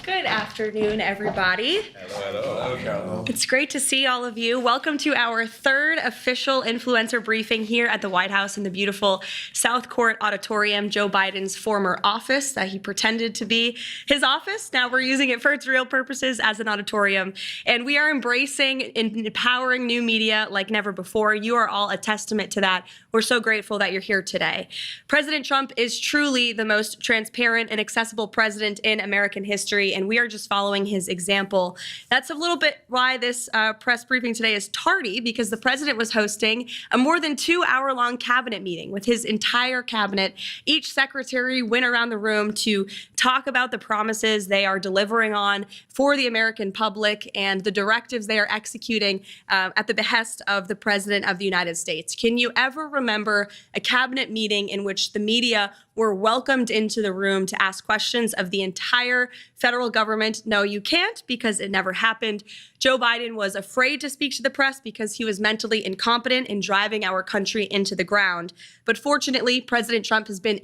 Good afternoon, everybody. Hello, Karoline. It's great to see all of you. Welcome to our third official influencer briefing here at the White House in the beautiful South Court Auditorium, Joe Biden's former office that he pretended to be his office. Now we're using it for its real purposes as an auditorium. And we are embracing and empowering new media like never before. You are all a testament to that. We're so grateful that you're here today. President Trump is truly the most transparent and accessible president in American history, and we are just following his example. That's a little bit why this press briefing today is tardy, because the president was hosting a more than 2-hour-long cabinet meeting with his entire cabinet. Each secretary went around the room to talk about the promises they are delivering on for the American public and the directives they are executing at the behest of the President of the United States. Can you ever remember a cabinet meeting in which the media were welcomed into the room to ask questions of the entire federal government? No, you can't, because it never happened. Joe Biden was afraid to speak to the press because he was mentally incompetent in driving our country into the ground. But fortunately, President Trump has been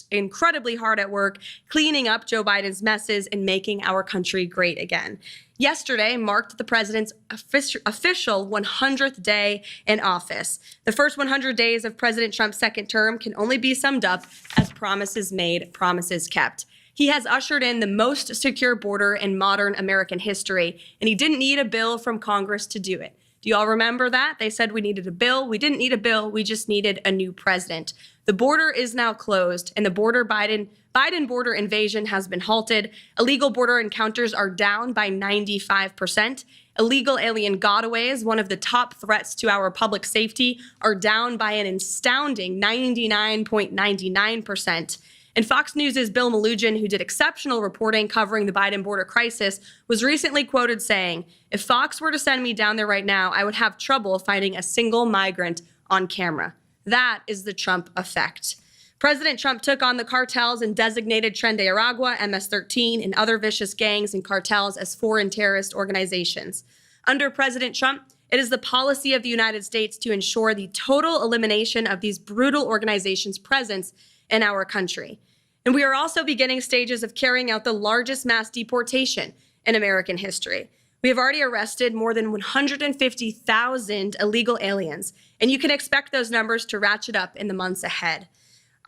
incredibly hard at work cleaning up Joe Biden's messes and making our country great again. Yesterday marked the president's official 100th day in office. The first 100 days of President Trump's second term can only be summed up as promises made, promises kept. He has ushered in the most secure border in modern American history, and he didn't need a bill from Congress to do it. Do you all remember that? They said we needed a bill. We didn't need a bill. We just needed a new president. The border is now closed, and the Biden border invasion has been halted. Illegal border encounters are down by 95%. Illegal alien gotaways, one of the top threats to our public safety, are down by an astounding 99.99%. And Fox News' Bill Melugin, who did exceptional reporting covering the Biden border crisis, was recently quoted saying, "If Fox were to send me down there right now, I would have trouble finding a single migrant on camera." That is the Trump effect. President Trump took on the cartels and designated Tren de Aragua, MS-13, and other vicious gangs and cartels as foreign terrorist organizations. Under President Trump, it is the policy of the United States to ensure the total elimination of these brutal organizations' presence in our country. And we are also beginning stages of carrying out the largest mass deportation in American history. We have already arrested more than 150,000 illegal aliens, and you can expect those numbers to ratchet up in the months ahead.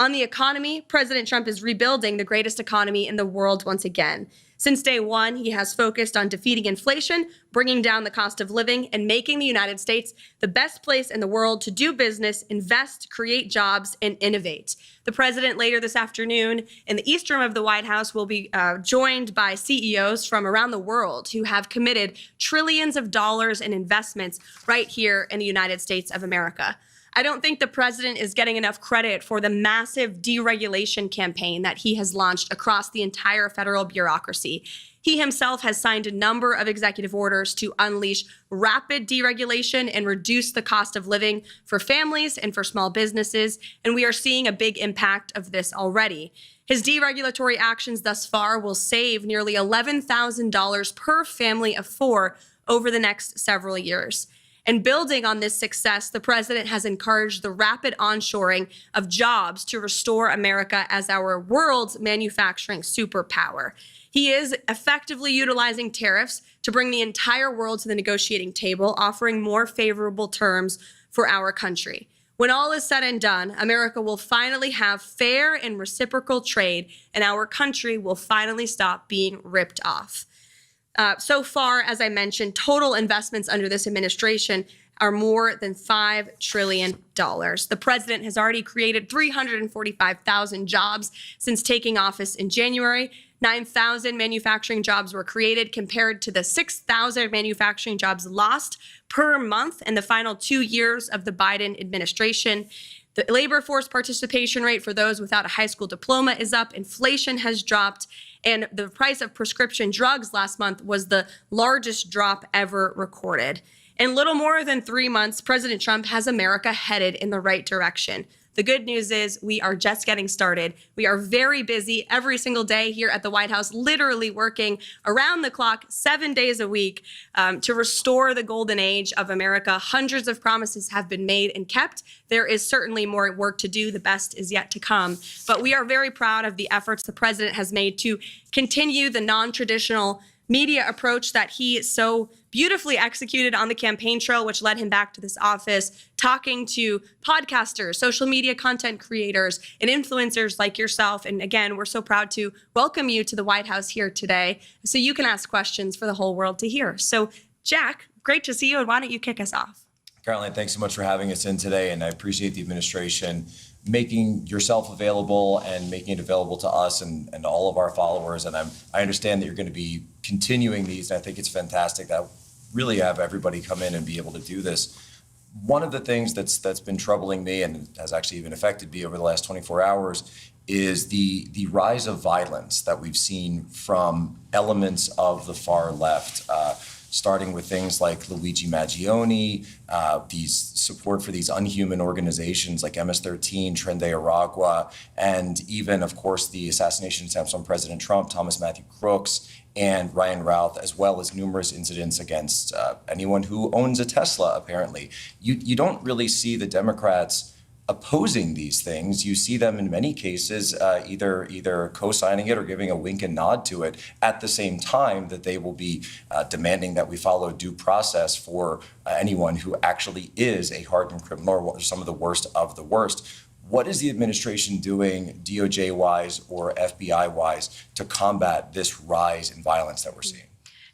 On the economy, President Trump is rebuilding the greatest economy in the world once again. Since day one, he has focused on defeating inflation, bringing down the cost of living, and making the United States the best place in the world to do business, invest, create jobs, and innovate. The president later this afternoon in the East Room of the White House will be joined by CEOs from around the world who have committed trillions of dollars in investments right here in the United States of America. I don't think the president is getting enough credit for the massive deregulation campaign that he has launched across the entire federal bureaucracy. He himself has signed a number of executive orders to unleash rapid deregulation and reduce the cost of living for families and for small businesses, and we are seeing a big impact of this already. His deregulatory actions thus far will save nearly $11,000 per family of four over the next several years. And building on this success, the president has encouraged the rapid onshoring of jobs to restore America as our world's manufacturing superpower. He is effectively utilizing tariffs to bring the entire world to the negotiating table, offering more favorable terms for our country. When all is said and done, America will finally have fair and reciprocal trade, and our country will finally stop being ripped off. So far, as I mentioned, total investments under this administration are more than $5 trillion. The president has already created 345,000 jobs since taking office in January. 9,000 manufacturing jobs were created compared to the 6,000 manufacturing jobs lost per month in the final 2 years of the Biden administration. The labor force participation rate for those without a high school diploma is up. Inflation has dropped. And the price of prescription drugs last month was the largest drop ever recorded. In little more than 3 months, President Trump has America headed in the right direction. The good news is we are just getting started. We are very busy every single day here at the White House, literally working around the clock, 7 days a week, to restore the golden age of America. Hundreds of promises have been made and kept. There is certainly more work to do. The best is yet to come. But we are very proud of the efforts the president has made to continue the non-traditional media approach that he so beautifully executed on the campaign trail, which led him back to this office, talking to podcasters, social media content creators, and influencers like yourself. And again, we're so proud to welcome you to the White House here today so you can ask questions for the whole world to hear. So, Jack, great to see you, and why don't you kick us off? Karoline, thanks so much for having us in today, and I appreciate the administration making yourself available and making it available to us and all of our followers. And I understand that you're going to be continuing these, and I think it's fantastic that really have everybody come in and be able to do this. One of the things that's been troubling me and has actually even affected me over the last 24 hours is the rise of violence that we've seen from elements of the far left, starting with things like Luigi Maggioni, these support for these unhuman organizations like MS-13, Tren de Aragua, and even, of course, the assassination attempts on President Trump, Thomas Matthew Crooks, and Ryan Routh, as well as numerous incidents against anyone who owns a Tesla, apparently. You don't really see the Democrats opposing these things. You see them in many cases either co-signing it or giving a wink and nod to it at the same time that they will be demanding that we follow due process for anyone who actually is a hardened criminal or some of the worst of the worst. What is the administration doing, DOJ-wise or FBI-wise, to combat this rise in violence that we're seeing?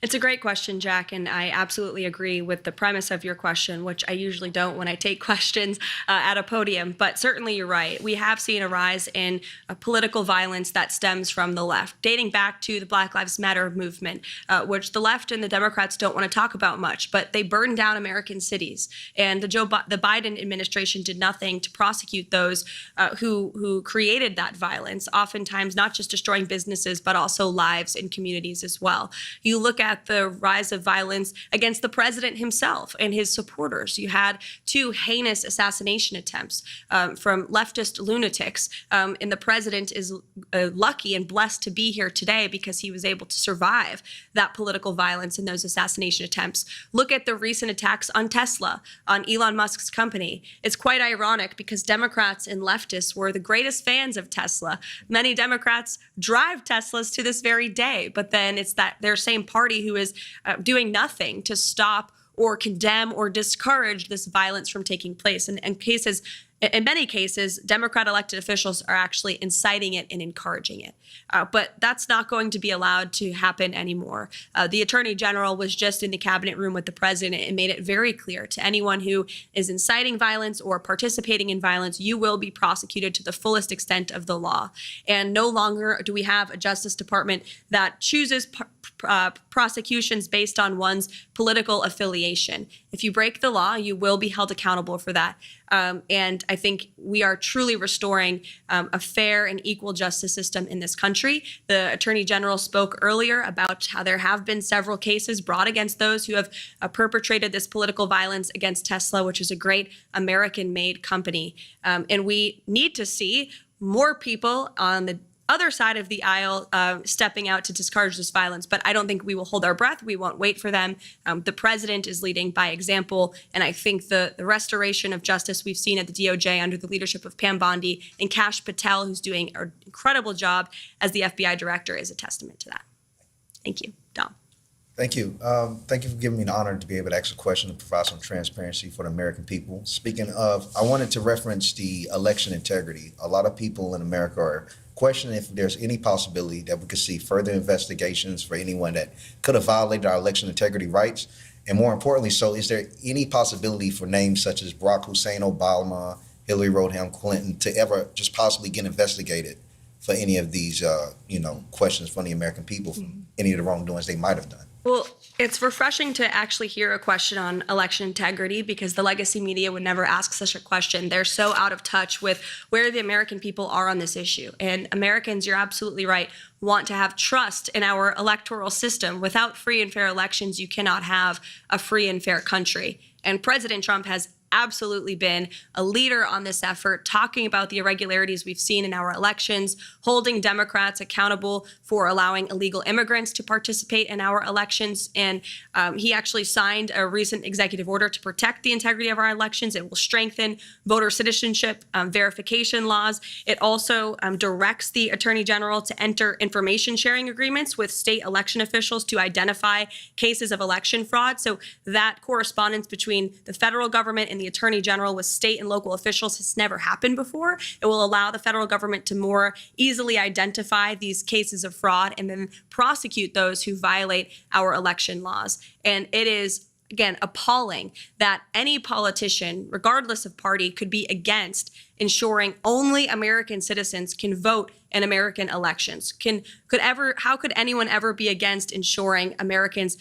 It's a great question, Jack, and I absolutely agree with the premise of your question, which I usually don't when I take questions at a podium. But certainly you're right. We have seen a rise in political violence that stems from the left, dating back to the Black Lives Matter movement, which the left and the Democrats don't want to talk about much, but they burned down American cities. And the Biden administration did nothing to prosecute those who created that violence, oftentimes not just destroying businesses, but also lives and communities as well. You look at the rise of violence against the president himself and his supporters. You had 2 heinous assassination attempts from leftist lunatics, and the president is lucky and blessed to be here today because he was able to survive that political violence and those assassination attempts. Look at the recent attacks on Tesla, on Elon Musk's company. It's quite ironic because Democrats and leftists were the greatest fans of Tesla. Many Democrats drive Teslas to this very day, but then it's that their same party who is doing nothing to stop or condemn or discourage this violence from taking place. And in many cases, Democrat elected officials are actually inciting it and encouraging it. But that's not going to be allowed to happen anymore. The Attorney General was just in the cabinet room with the president and made it very clear to anyone who is inciting violence or participating in violence, you will be prosecuted to the fullest extent of the law. And no longer do we have a Justice Department that chooses prosecutions based on one's political affiliation. If you break the law, you will be held accountable for that. And I think we are truly restoring a fair and equal justice system in this country. The Attorney General spoke earlier about how there have been several cases brought against those who have perpetrated this political violence against Tesla, which is a great American-made company. And we need to see more people on the other side of the aisle stepping out to discourage this violence. But I don't think we will hold our breath. We won't wait for them. The president is leading by example. And I think the restoration of justice we've seen at the DOJ under the leadership of Pam Bondi and Kash Patel, who's doing an incredible job as the FBI director, is a testament to that. Thank you. Dom. Thank you. Thank you for giving me the honor to be able to ask a question and provide some transparency for the American people. Speaking of, I wanted to reference the election integrity. A lot of people in America are questioning if there's any possibility that we could see further investigations for anyone that could have violated our election integrity rights. And more importantly, so is there any possibility for names such as Barack Hussein Obama, Hillary Rodham Clinton to ever just possibly get investigated for any of these, questions from the American people, from any of the wrongdoings they might have done? Well, it's refreshing to actually hear a question on election integrity because the legacy media would never ask such a question. They're so out of touch with where the American people are on this issue. And Americans, you're absolutely right, want to have trust in our electoral system. Without free and fair elections, you cannot have a free and fair country. And President Trump has absolutely been a leader on this effort, talking about the irregularities we've seen in our elections, holding Democrats accountable for allowing illegal immigrants to participate in our elections. And he actually signed a recent executive order to protect the integrity of our elections. It will strengthen voter citizenship verification laws. It also directs the Attorney General to enter information sharing agreements with state election officials to identify cases of election fraud. So that correspondence between the federal government and the Attorney General with state and local officials has never happened before. It will allow the federal government to more easily identify these cases of fraud and then prosecute those who violate our election laws. And it is, again, appalling that any politician, regardless of party, could be against ensuring only American citizens can vote in American elections. How could anyone ever be against ensuring Americans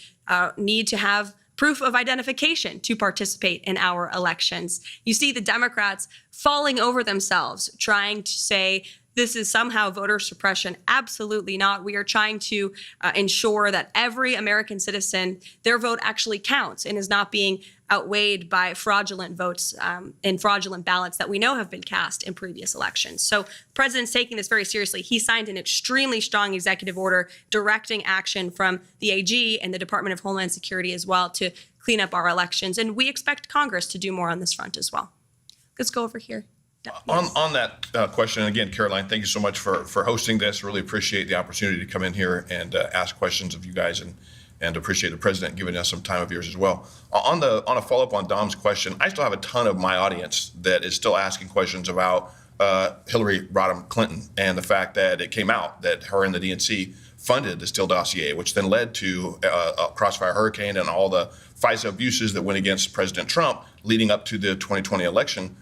need to have proof of identification to participate in our elections? You see the Democrats falling over themselves, trying to say this is somehow voter suppression. Absolutely not. We are trying to ensure that every American citizen, their vote actually counts and is not being outweighed by fraudulent votes and fraudulent ballots that we know have been cast in previous elections. So the president's taking this very seriously. He signed an extremely strong executive order directing action from the AG and the Department of Homeland Security as well to clean up our elections. And we expect Congress to do more on this front as well. Let's go over here. On that question, and again, Karoline, thank you so much for hosting this. Really appreciate the opportunity to come in here and ask questions of you guys, and appreciate the president giving us some time of yours as well. On a follow-up on Dom's question, I still have a ton of my audience that is still asking questions about Hillary Rodham Clinton and the fact that it came out that her and the DNC funded the Steele dossier, which then led to a Crossfire Hurricane and all the FISA abuses that went against President Trump leading up to the 2020 election.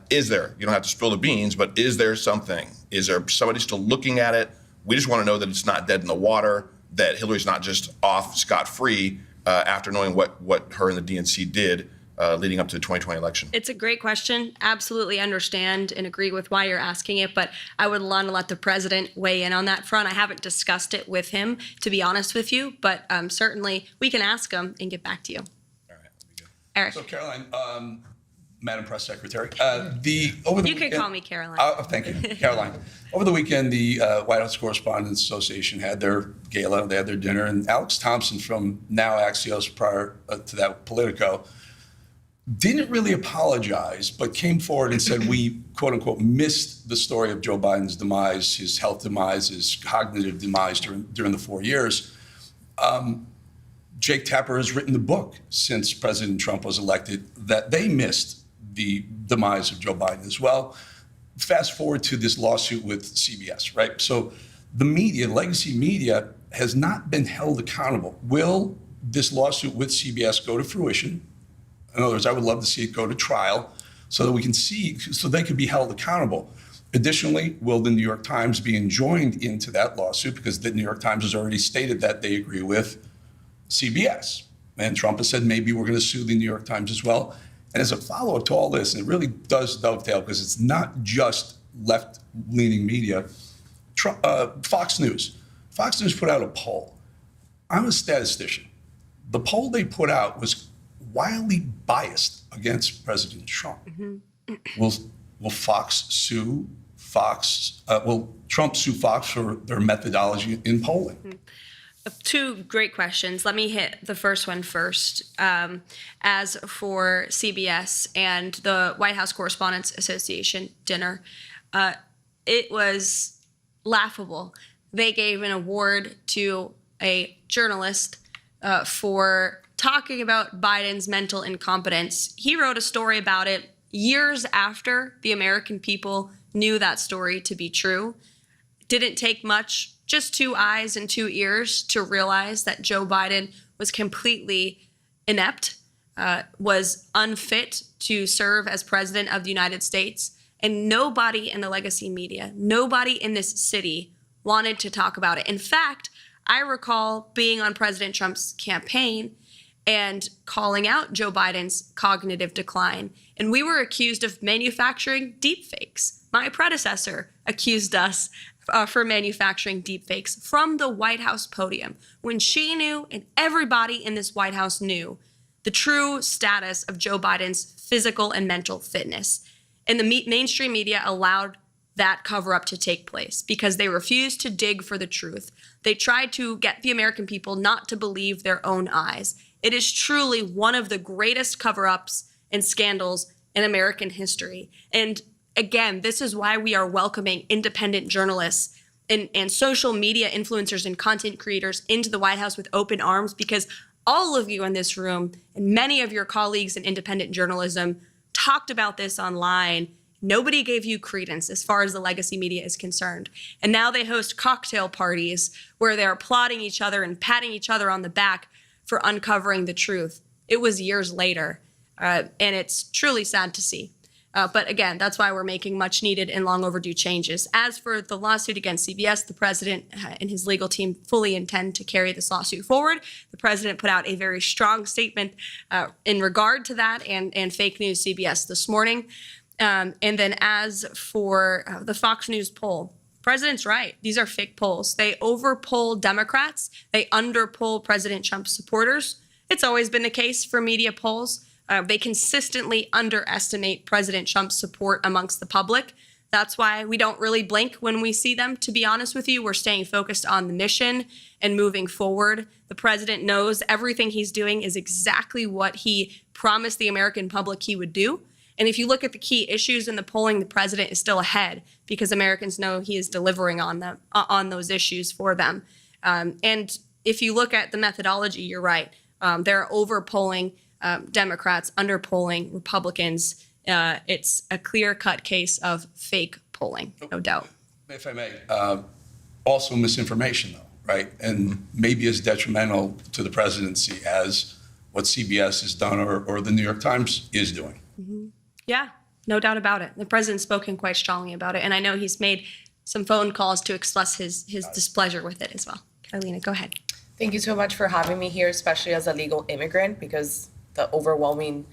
Is there, you don't have to spill the beans, but is there something? Is there somebody still looking at it? We just want to know that it's not dead in the water, that Hillary's not just off scot-free after knowing what her and the DNC did leading up to the 2020 election. It's a great question. Absolutely understand and agree with why you're asking it, but I would want to let the president weigh in on that front. I haven't discussed it with him, to be honest with you, but certainly we can ask him and get back to you. All right, that'd be good. Eric. So Caroline, Madam Press Secretary, You can call me Caroline. Thank you, Caroline. Over the weekend, the White House Correspondents Association had their gala, they had their dinner, and Alex Thompson from now Axios, prior to that Politico, didn't really apologize, but came forward and said we, quote unquote, missed the story of Joe Biden's demise, his health demise, his cognitive demise during the 4 years. Jake Tapper has written the book since President Trump was elected that they missed the demise of Joe Biden as well. Fast forward to this lawsuit with CBS, right? So the media, legacy media, has not been held accountable. Will this lawsuit with CBS go to fruition? In other words, I would love to see it go to trial so that we can see, so they can be held accountable. Additionally, will the New York Times be enjoined into that lawsuit? Because the New York Times has already stated that they agree with CBS. And Trump has said maybe we're going to sue the New York Times as well. And as a follow-up to all this, and it really does dovetail because it's not just left-leaning media, Fox News. Fox News put out a poll. I'm a statistician. The poll they put out was wildly biased against President Trump. Mm-hmm. Will Fox sue Fox? Will Trump sue Fox for their methodology in polling? Mm-hmm. Two great questions. Let me hit the first one first. As for CBS and the White House Correspondents Association dinner, it was laughable. They gave an award to a journalist for talking about Biden's mental incompetence. He wrote a story about it years after the American people knew that story to be true. Didn't take much, just 2 eyes and 2 ears to realize that Joe Biden was completely inept, was unfit to serve as president of the United States. And nobody in the legacy media, nobody in this city wanted to talk about it. In fact, I recall being on President Trump's campaign and calling out Joe Biden's cognitive decline. And we were accused of manufacturing deepfakes. My predecessor accused us for manufacturing deepfakes from the White House podium when she knew and everybody in this White House knew the true status of Joe Biden's physical and mental fitness. And the mainstream media allowed that cover-up to take place because they refused to dig for the truth. They tried to get the American people not to believe their own eyes. It is truly one of the greatest cover-ups and scandals in American history. And again, this is why we are welcoming independent journalists and social media influencers and content creators into the White House with open arms, because all of you in this room and many of your colleagues in independent journalism talked about this online. Nobody gave you credence as far as the legacy media is concerned. And now they host cocktail parties where they're applauding each other and patting each other on the back for uncovering the truth. It was years later, and it's truly sad to see. But again, that's why we're making much needed and long overdue changes. As for the lawsuit against CBS, the president and his legal team fully intend to carry this lawsuit forward. The president put out a very strong statement in regard to that and fake news CBS this morning. And then as for the Fox News poll, the president's right. These are fake polls. They overpoll Democrats. They underpoll President Trump's supporters. It's always been the case for media polls. They consistently underestimate President Trump's support amongst the public. That's why we don't really blink when we see them, to be honest with you. We're staying focused on the mission and moving forward. The president knows everything he's doing is exactly what he promised the American public he would do. And if you look at the key issues in the polling, the president is still ahead because Americans know he is delivering on them, on those issues for them. And if you look at the methodology, you're right. They're overpolling Democrats, underpolling Republicans. It's a clear-cut case of fake polling, no doubt. If I may, also misinformation, though, right? And maybe as detrimental to the presidency as what CBS has done or the New York Times is doing. Mm-hmm. Yeah, no doubt about it. The president's spoken quite strongly about it, and I know he's made some phone calls to express his displeasure with it as well. Karoline, go ahead. Thank you so much for having me here, especially as a legal immigrant, because the overwhelming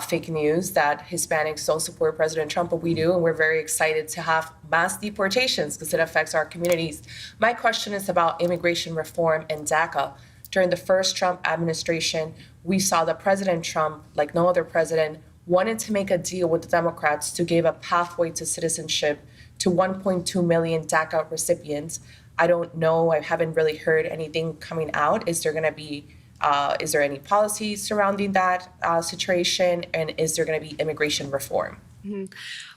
fake news that Hispanics don't support President Trump, but we do, and we're very excited to have mass deportations because it affects our communities. My question is about immigration reform and DACA. During the first Trump administration, we saw that President Trump, like no other president, wanted to make a deal with the Democrats to give a pathway to citizenship to 1.2 million DACA recipients. I don't know, I haven't really heard anything coming out. Is there any policies surrounding that situation? And is there going to be immigration reform? Mm-hmm.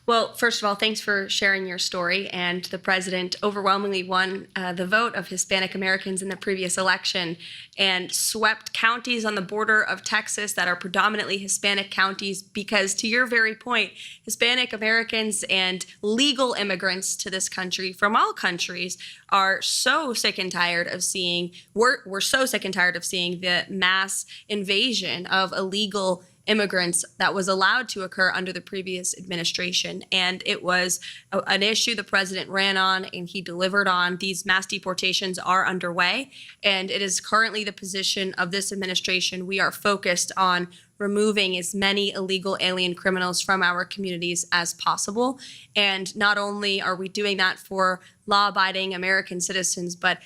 Well, first of all, thanks for sharing your story. And the president overwhelmingly won the vote of Hispanic Americans in the previous election and swept counties on the border of Texas that are predominantly Hispanic counties because, to your very point, Hispanic Americans and legal immigrants to this country from all countries are so sick and tired of seeing, we're so sick and tired of seeing the mass invasion of illegal immigrants that was allowed to occur under the previous administration. And it was an issue the president ran on and he delivered on. These mass deportations are underway, and it is currently the position of this administration. We are focused on removing as many illegal alien criminals from our communities as possible. And not only are we doing that for law-abiding American citizens, but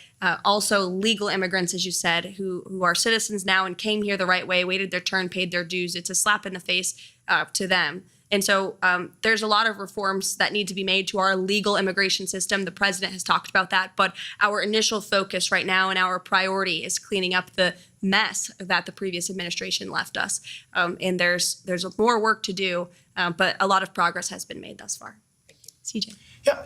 also legal immigrants, as you said, who are citizens now and came here the right way, waited their turn, paid their dues. It's a slap in the face to them. And so there's a lot of reforms that need to be made to our legal immigration system. The president has talked about that, but our initial focus right now and our priority is cleaning up the mess that the previous administration left us. And there's more work to do, but a lot of progress has been made thus far. Thank you. CJ.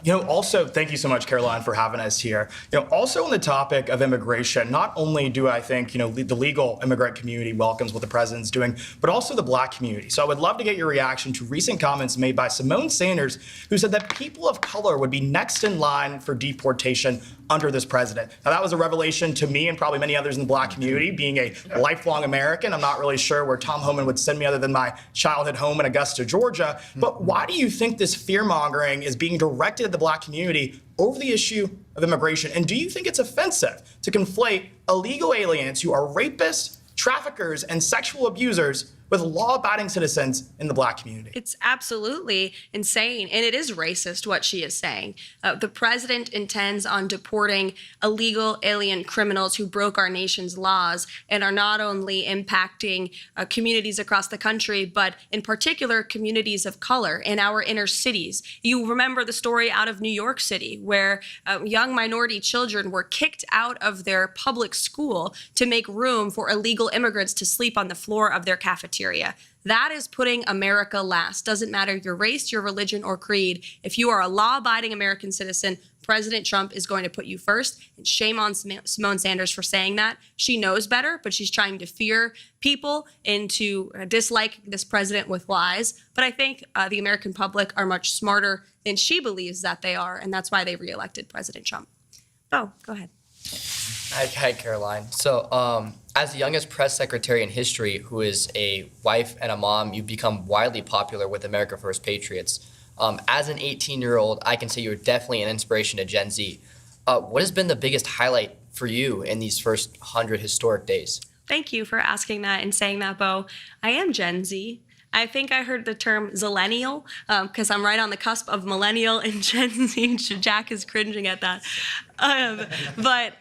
Yeah, also, thank you so much, Karoline, for having us here. Also on the topic of immigration, not only do I think, the legal immigrant community welcomes what the president's doing, but also the Black community. So I would love to get your reaction to recent comments made by Simone Sanders, who said that people of color would be next in line for deportation under this president. Now, that was a revelation to me and probably many others in the Black community. Being a lifelong American, I'm not really sure where Tom Homan would send me other than my childhood home in Augusta, Georgia. But why do you think this fear-mongering is being directed at the Black community over the issue of immigration? And do you think it's offensive to conflate illegal aliens who are rapists, traffickers, and sexual abusers with law-abiding citizens in the Black community. It's absolutely insane, and it is racist what she is saying. The president intends on deporting illegal alien criminals who broke our nation's laws and are not only impacting communities across the country, but in particular communities of color in our inner cities. You remember the story out of New York City where young minority children were kicked out of their public school to make room for illegal immigrants to sleep on the floor of their cafeteria. That is putting America last. Doesn't matter your race, your religion, or creed. If you are a law-abiding American citizen, President Trump is going to put you first. And shame on Simone Sanders for saying that. She knows better, but she's trying to fear people into disliking this president with lies. But I think the American public are much smarter than she believes that they are, and that's why they reelected President Trump. Bo, go ahead. Hi, Caroline. So, as the youngest press secretary in history who is a wife and a mom, you've become widely popular with America First Patriots. As an 18-year-old, I can say you're definitely an inspiration to Gen Z. What has been the biggest highlight for you in these first 100 historic days? Thank you for asking that and saying that, Bo. I am Gen Z. I think I heard the term zillennial because I'm right on the cusp of millennial and Gen Z. Jack is cringing at that. But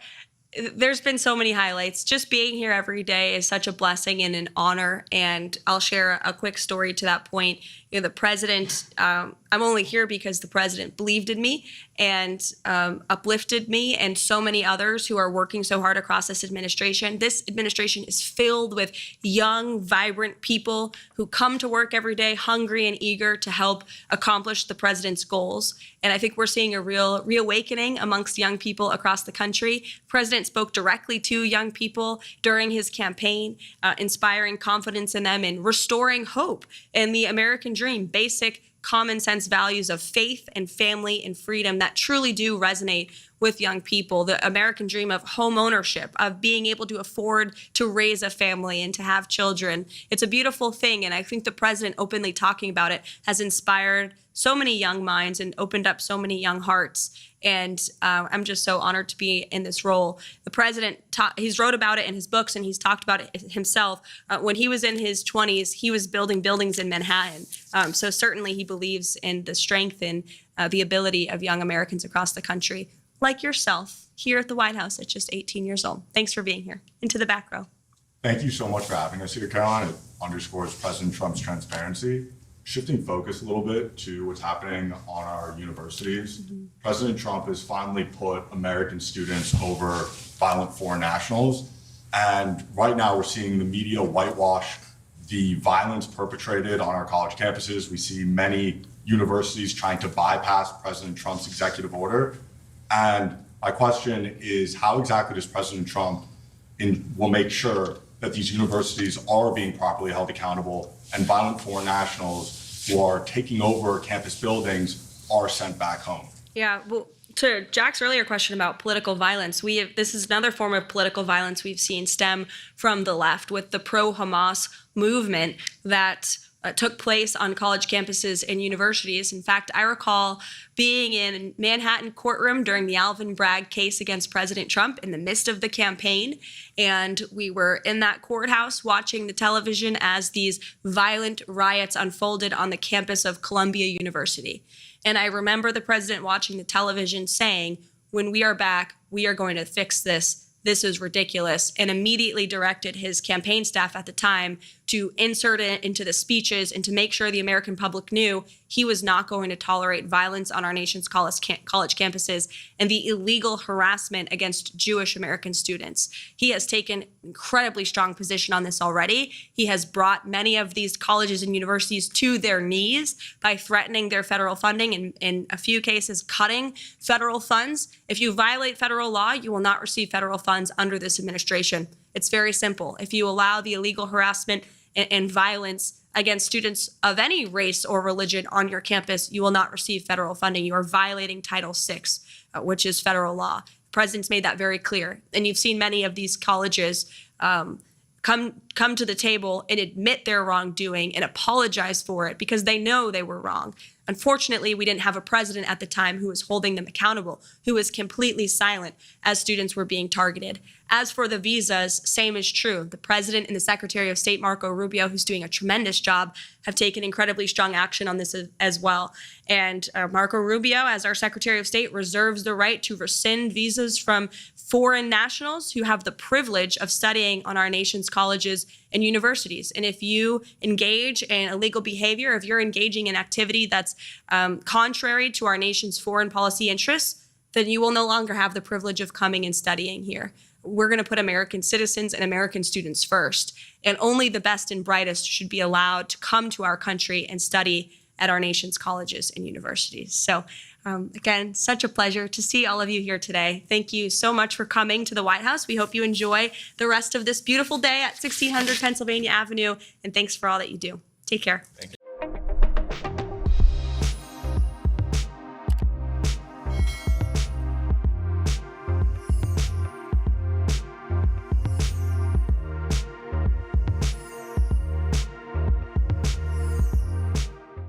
there's been so many highlights. Just being here every day is such a blessing and an honor. And I'll share a quick story to that point. You know, the president, I'm only here because the president believed in me and uplifted me and so many others who are working so hard across this administration. This administration is filled with young, vibrant people who come to work every day hungry and eager to help accomplish the president's goals. And I think we're seeing a real reawakening amongst young people across the country. The president spoke directly to young people during his campaign, inspiring confidence in them and restoring hope in the American dream, basic common sense values of faith and family and freedom that truly do resonate with young people. The American dream of home ownership, of being able to afford to raise a family and to have children. It's a beautiful thing. And I think the president openly talking about it has inspired so many young minds and opened up so many young hearts. And I'm just so honored to be in this role. The president, he's wrote about it in his books and he's talked about it himself. When he was in his 20s, he was building buildings in Manhattan. So certainly he believes in the strength and the ability of young Americans across the country, like yourself, here at the White House at just 18 years old. Thanks for being here. Into the back row. Thank you so much for having us here, Caroline. It underscores President Trump's transparency. Shifting focus a little bit to what's happening on our universities, President Trump has finally put American students over violent foreign nationals. And right now we're seeing the media whitewash the violence perpetrated on our college campuses. We see many universities trying to bypass President Trump's executive order. And my question is, how exactly does President Trump will make sure that these universities are being properly held accountable and violent foreign nationals who are taking over campus buildings are sent back home? Yeah, well, to Jack's earlier question about political violence, this is another form of political violence we've seen stem from the left with the pro-Hamas movement that took place on college campuses and universities. In fact, I recall being in Manhattan courtroom during the Alvin Bragg case against President Trump in the midst of the campaign. And we were in that courthouse watching the television as these violent riots unfolded on the campus of Columbia University. And I remember the president watching the television saying, when we are back, we are going to fix this. This is ridiculous, and immediately directed his campaign staff at the time to insert it into the speeches and to make sure the American public knew he was not going to tolerate violence on our nation's college campuses and the illegal harassment against Jewish American students. He has taken incredibly strong position on this already. He has brought many of these colleges and universities to their knees by threatening their federal funding and in a few cases cutting federal funds. If you violate federal law, you will not receive federal funds under this administration. It's very simple. If you allow the illegal harassment and violence against students of any race or religion on your campus, you will not receive federal funding. You are violating Title VI, which is federal law. The president's made that very clear. And you've seen many of these colleges come to the table and admit their wrongdoing and apologize for it because they know they were wrong. Unfortunately, we didn't have a president at the time who was holding them accountable, who was completely silent as students were being targeted. As for the visas, same is true. The president and the Secretary of State, Marco Rubio, who's doing a tremendous job, have taken incredibly strong action on this as well. And Marco Rubio, as our Secretary of State, reserves the right to rescind visas from foreign nationals who have the privilege of studying on our nation's colleges and universities. And if you engage in illegal behavior, if you're engaging in activity that's contrary to our nation's foreign policy interests, then you will no longer have the privilege of coming and studying here. We're going to put American citizens and American students first, and only the best and brightest should be allowed to come to our country and study at our nation's colleges and universities. So again, such a pleasure to see all of you here today. Thank you so much for coming to the White House. We hope you enjoy the rest of this beautiful day at 1600 Pennsylvania Avenue, and thanks for all that you do. Take care. Thank you.